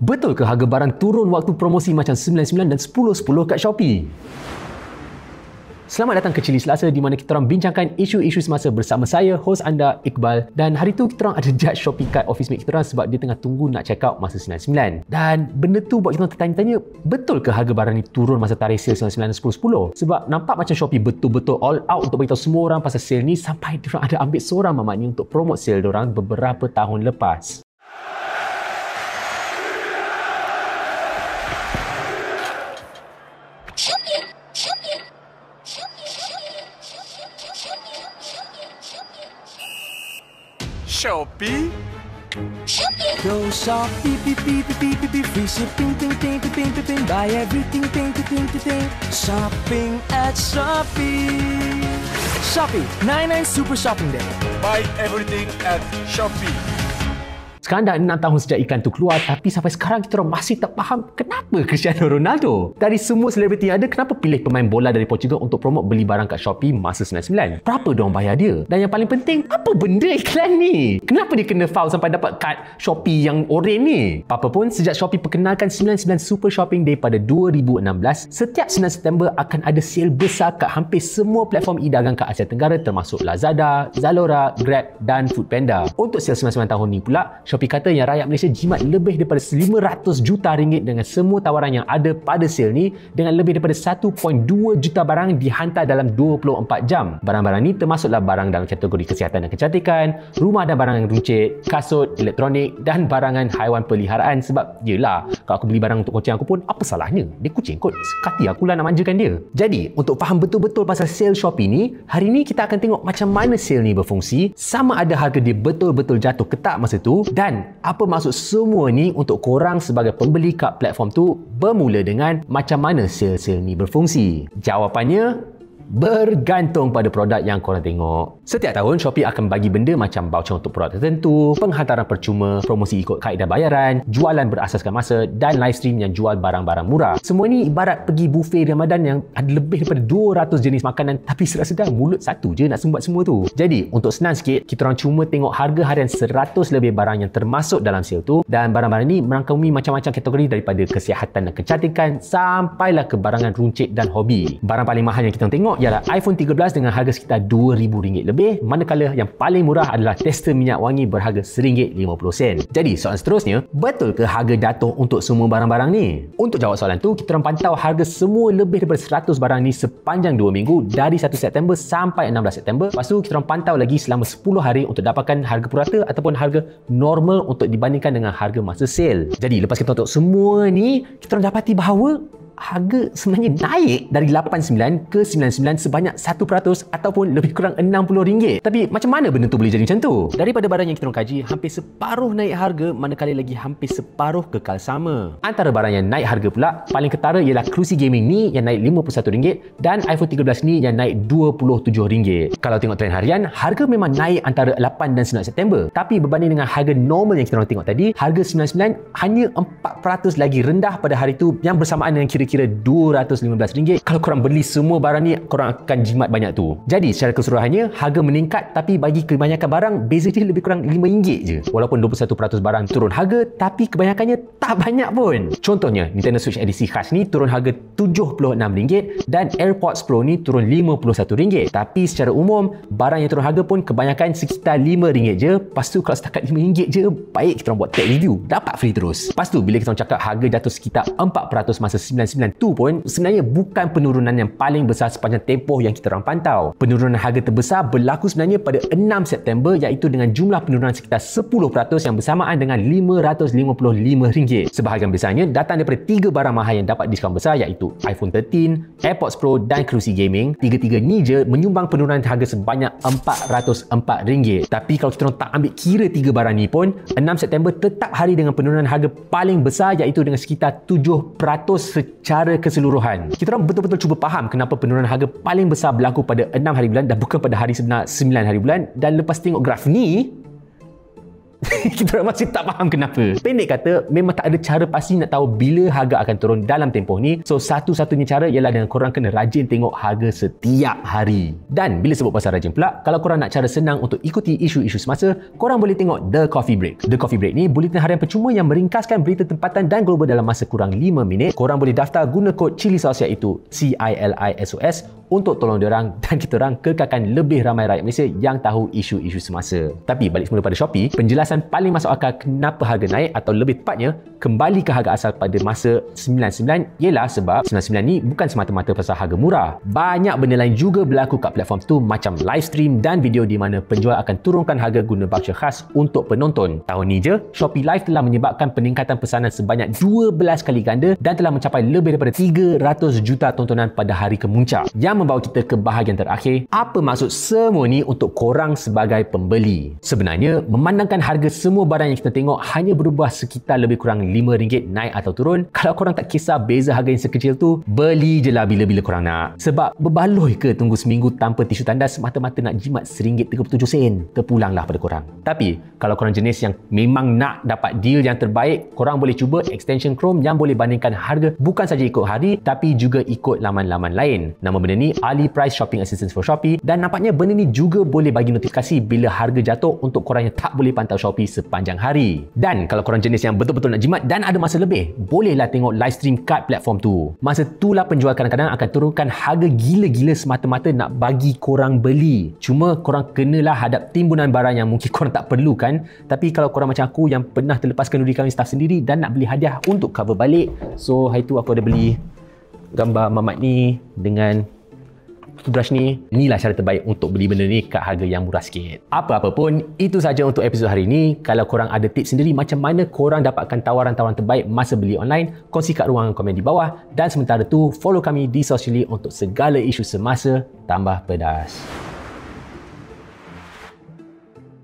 Betul ke harga barang turun waktu promosi macam 99 dan 10-10 kat Shopee? Selamat datang ke Cili Selasa di mana kita orang bincangkan isu-isu semasa bersama saya, hos anda, Iqbal. Dan hari tu kita orang ada judge Shopee kat office mate kita orang sebab dia tengah tunggu nak check out masa 99. Dan benda tu buat kita orang tertanya-tanya, betul ke harga barang ni turun masa tarikh sale 99 dan 10-10? Sebab nampak macam Shopee betul-betul all out untuk beritahu semua orang pasal sale ni sampai dia orang ada ambil seorang mamat ni untuk promote sale dia orang beberapa tahun lepas. Shopee? Go Shopee, beep beep beep beep beep, free shipping, ting ting ting ting ting ting, buy everything, ting ting ting ting ting. Shopping at Shopee. Shopee 99 Super Shopping Day. Buy everything at Shopee. Sekarang dah 6 tahun sejak iklan tu keluar, tapi sampai sekarang kita orang masih tak faham kenapa Cristiano Ronaldo. Dari semua selebriti yang ada, kenapa pilih pemain bola dari Portugal untuk promote beli barang kat Shopee masa 99? Berapa diorang bayar dia? Dan yang paling penting, apa benda iklan ni? Kenapa dia kena foul sampai dapat kad Shopee yang oranye ni? Apa pun, sejak Shopee perkenalkan 99 Super Shopping Day pada 2016, setiap 9 September akan ada sale besar kat hampir semua platform e-dagang kat Asia Tenggara termasuk Lazada, Zalora, Grab dan Foodpanda. Untuk sale 99 tahun ni pula, Shopee kata yang rakyat Malaysia jimat lebih daripada 500 juta ringgit dengan semua tawaran yang ada pada sale ni, dengan lebih daripada 1.2 juta barang dihantar dalam 24 jam. Barang-barang ni termasuklah barang dalam kategori kesihatan dan kecantikan, rumah dan barang yang runcit, kasut, elektronik dan barangan haiwan peliharaan. Sebab yelah, kalau aku beli barang untuk kucing aku pun, apa salahnya? Dia kucing kot, sekati akulah nak manjakan dia. Jadi, untuk faham betul-betul pasal sale Shopee ni, hari ni kita akan tengok macam mana sale ni berfungsi, sama ada harga dia betul-betul jatuh ke tak masa tu, dan apa maksud semua ni untuk korang sebagai pembeli kat platform tu, bermula dengan macam mana sale-sale ni berfungsi. Jawapannya bergantung pada produk yang korang tengok. Setiap tahun Shopee akan bagi benda macam voucher untuk produk tertentu, penghantaran percuma, promosi ikut kaedah bayaran, jualan berasaskan masa dan live stream yang jual barang-barang murah. Semua ni ibarat pergi buffet Ramadan yang ada lebih daripada 200 jenis makanan, tapi sedang mulut satu je nak sumbat semua tu. Jadi untuk senang sikit, kita orang cuma tengok harga harian 100 lebih barang yang termasuk dalam sale tu, dan barang-barang ni merangkumi macam-macam kategori daripada kesihatan dan kecantikan sampailah ke barangan runcit dan hobi. Barang paling mahal yang kita tengok ialah iPhone 13 dengan harga sekitar RM2,000 lebih, manakala yang paling murah adalah tester minyak wangi berharga RM1.50. Jadi soalan seterusnya, betul ke harga jatuh untuk semua barang-barang ni? Untuk jawab soalan tu, kita orang pantau harga semua lebih daripada 100 barang ni sepanjang 2 minggu dari 1 September sampai 16 September. Lepas tu kita orang pantau lagi selama 10 hari untuk dapatkan harga purata ataupun harga normal untuk dibandingkan dengan harga masa sale. Jadi lepas kita tengok semua ni, kita orang dapati bahawa harga sebenarnya naik dari 89 ke 99 sebanyak 1% ataupun lebih kurang RM60. Tapi macam mana benda tu boleh jadi macam tu? Daripada barang yang kita orang kaji, hampir separuh naik harga, manakala lagi hampir separuh kekal sama. Antara barang yang naik harga pula, paling ketara ialah kerusi gaming ni yang naik RM51 dan iPhone 13 ni yang naik RM27. Kalau tengok trend harian, harga memang naik antara 8 dan 9 September. Tapi berbanding dengan harga normal yang kita orang tengok tadi, harga 99 hanya 4% lagi rendah pada hari tu, yang bersamaan dengan kira RM215. Kalau korang beli semua barang ni, korang akan jimat banyak tu. Jadi secara keseluruhannya, harga meningkat, tapi bagi kebanyakan barang, beza dia lebih kurang RM5 je. Walaupun 21% barang turun harga, tapi kebanyakannya tak banyak pun. Contohnya, Nintendo Switch edisi khas ni turun harga RM76 dan AirPods Pro ni turun RM51. Tapi secara umum, barang yang turun harga pun kebanyakan sekitar RM5 je. Lepas tu kalau setakat RM5 je, baik kita orang buat tech review, dapat free terus. Lepas tu bila kita orang cakap harga jatuh sekitar 4% masa 99 tu pun sebenarnya bukan penurunan yang paling besar sepanjang tempoh yang kita orang pantau. Penurunan harga terbesar berlaku sebenarnya pada 6 September, iaitu dengan jumlah penurunan sekitar 10% yang bersamaan dengan RM555. Sebahagian besarnya datang daripada 3 barang mahal yang dapat diskaun besar, iaitu iPhone 13, AirPods Pro dan kerusi gaming. Tiga-tiga ni je menyumbang penurunan harga sebanyak RM404. Tapi kalau kita orang tak ambil kira 3 barang ni pun, 6 September tetap hari dengan penurunan harga paling besar, iaitu dengan sekitar 7% secara keseluruhan. Kita orang betul-betul cuba faham kenapa penurunan harga paling besar berlaku pada 6 hari bulan dan bukan pada hari sebenar 9 hari bulan. Dan lepas tengok graf ni, Kita orang masih tak faham kenapa. Pendek kata, memang tak ada cara pasti nak tahu bila harga akan turun dalam tempoh ni. So satu-satunya cara ialah dengan korang kena rajin tengok harga setiap hari. Dan bila sebut pasal rajin pula, kalau korang nak cara senang untuk ikuti isu-isu semasa, korang boleh tengok The Coffee Break. The Coffee Break ni bulletin harian percuma yang meringkaskan berita tempatan dan global dalam masa kurang 5 minit. Korang boleh daftar guna kod CILISOS, iaitu CILISOS, untuk tolong diorang dan kita orang kekalkan lebih ramai rakyat Malaysia yang tahu isu-isu semasa. Tapi balik semula pada Shopee, penjelasan paling masuk akal kenapa harga naik, atau lebih tepatnya kembali ke harga asal pada masa 99, ialah sebab 99 ni bukan semata-mata pasal harga murah. Banyak benda lain juga berlaku kat platform tu, macam live stream dan video di mana penjual akan turunkan harga guna voucher khas untuk penonton. Tahun ni je, Shopee Live telah menyebabkan peningkatan pesanan sebanyak 12 kali ganda dan telah mencapai lebih daripada 300 juta tontonan pada hari kemuncak. Yang membawa kita ke bahagian terakhir. Apa maksud semua ni untuk korang sebagai pembeli? Sebenarnya, memandangkan harga semua barang yang kita tengok hanya berubah sekitar lebih kurang RM5 naik atau turun, kalau korang tak kisah beza harga yang sekecil tu, beli je lah bila-bila korang nak. Sebab berbaloi ke tunggu seminggu tanpa tisu tandas semata-mata nak jimat RM1.37? Terpulanglah pada korang. Tapi, kalau korang jenis yang memang nak dapat deal yang terbaik, korang boleh cuba extension Chrome yang boleh bandingkan harga bukan saja ikut hari, tapi juga ikut laman-laman lain. Nama benda ni Ali Price Shopping Assistance for Shopee, dan nampaknya benda ni juga boleh bagi notifikasi bila harga jatuh untuk korang yang tak boleh pantau Shopee sepanjang hari. Dan kalau korang jenis yang betul-betul nak jimat dan ada masa lebih, bolehlah tengok live stream kat platform tu. Masa itulah penjual kadang-kadang akan turunkan harga gila-gila semata-mata nak bagi korang beli. Cuma korang kenalah hadap timbunan barang yang mungkin korang tak perlukan. Tapi kalau korang macam aku yang pernah terlepaskan duri kahwin staff sendiri dan nak beli hadiah untuk cover balik, so hari tu aku ada beli gambar mamat ni dengan toothbrush ni. Inilah cara terbaik untuk beli benda ni kat harga yang murah sikit. Apa-apa pun, itu saja untuk episod hari ni. Kalau korang ada tips sendiri macam mana korang dapatkan tawaran-tawaran terbaik masa beli online, kongsi kat ruangan komen di bawah. Dan sementara tu, follow kami di sosial media untuk segala isu semasa tambah pedas.